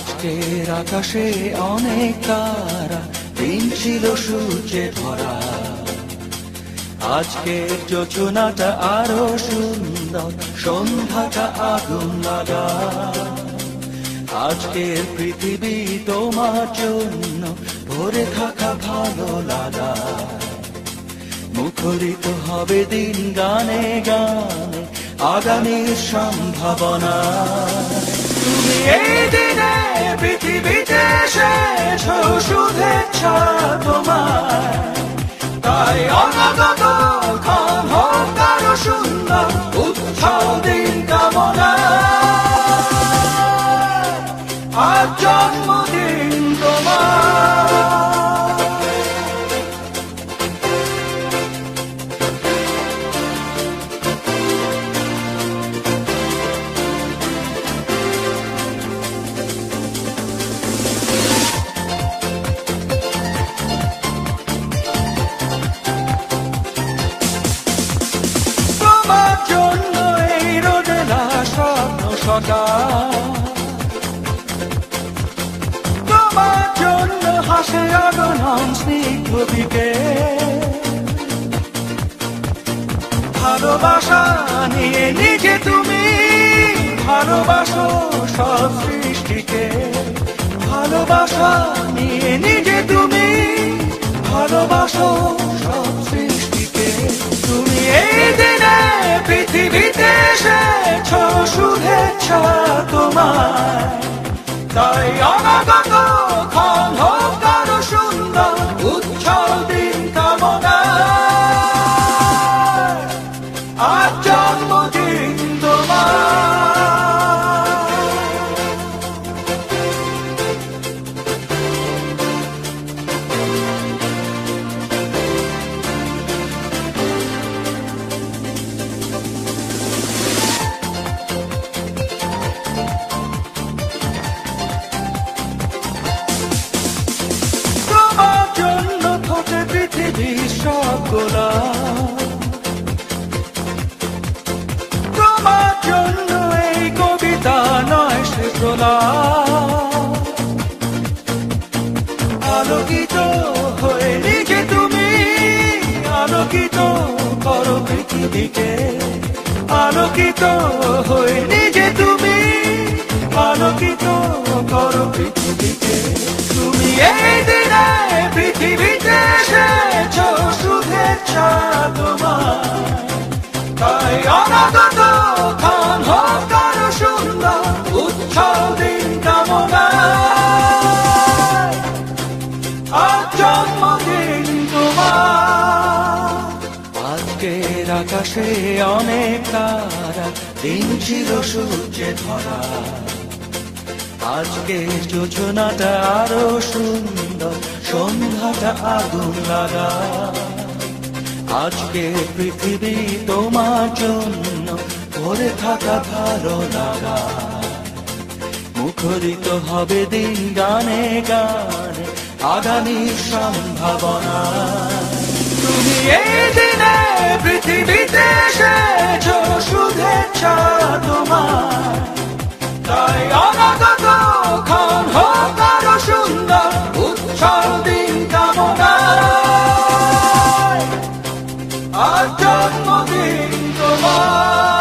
আজকের আকাশে অনেক তারা, দিন ছিল সূর্যে ভরা। আজকের যোজনাটা আরো সুন্দর, সন্ধ্যাটা আগুন লাগা। আজকের পৃথিবী তোমার জন্য ভরে থাকা ভালো লাগা। মুখরিত হবে দিন গানে গানে, আগামীর সম্ভাবনা। তুমি এই দিনে পৃথিবীতে এসেছ, শুভেচ্ছা তোমার। তাই অনাগত ক্ষণ হোক আরো সুন্দর, উৎসব দিন কামনা। আজ জন্মদিন তোমার। তোমার জন্য হাসে আগমন স্নিগ্ধ বিকেল। ভালোবাসা নিয়ে নিজে তুমি ভালোবাসো সব সৃষ্টিকে। ভালোবাসা নিয়ে নিজে তুমি ভালোবাসো সব সৃষ্টিকে। তুমি এই দিনে পৃথিবীতে এসেছ, শুভেচ্ছা তোমার। তাই অনাগত ক্ষণ হোক আরো সুন্দর, উৎসব দিন কামনা। আজ জন্মদিন তোমার। তোমার জন্য এই কবিতা নয় সে আলোকিত হয়ে নিজে তুমি আলোকিত করো পৃথিবীকে। আলোকিত হয়ে নিজে তুমি আলোকিত করো পৃথিবীকে। তুমি এই দিনে পৃথিবীতে এসেছ, শুভেচ্ছা তোমার। তাই অনাগত ক্ষণ হোক আরো সুন্দর, উৎসব দিন কামনা। আজ জন্মদিন তোমার। আজকের আকাশে অনেক তারা, দিন ছিল সূর্যে ধরা। আজকের যোজনাটা আরো সুন্দর, সন্ধ্যাটা আগুন লাগা। আজকে পৃথিবী তোমার জন্য ভরে থাকা ভালো লাগা। মুখরিত হবে দিন গানে গানে, আগামীর সম্ভাবনা। তুমি এই দিনে পৃথিবীতে এসেছ, শুভেচ্ছা তোমার। তাই অনাগত ক্ষণ হোক আরো সুন্দর, উৎসব দিন কামনা। আজ জন্মদিন তোমার।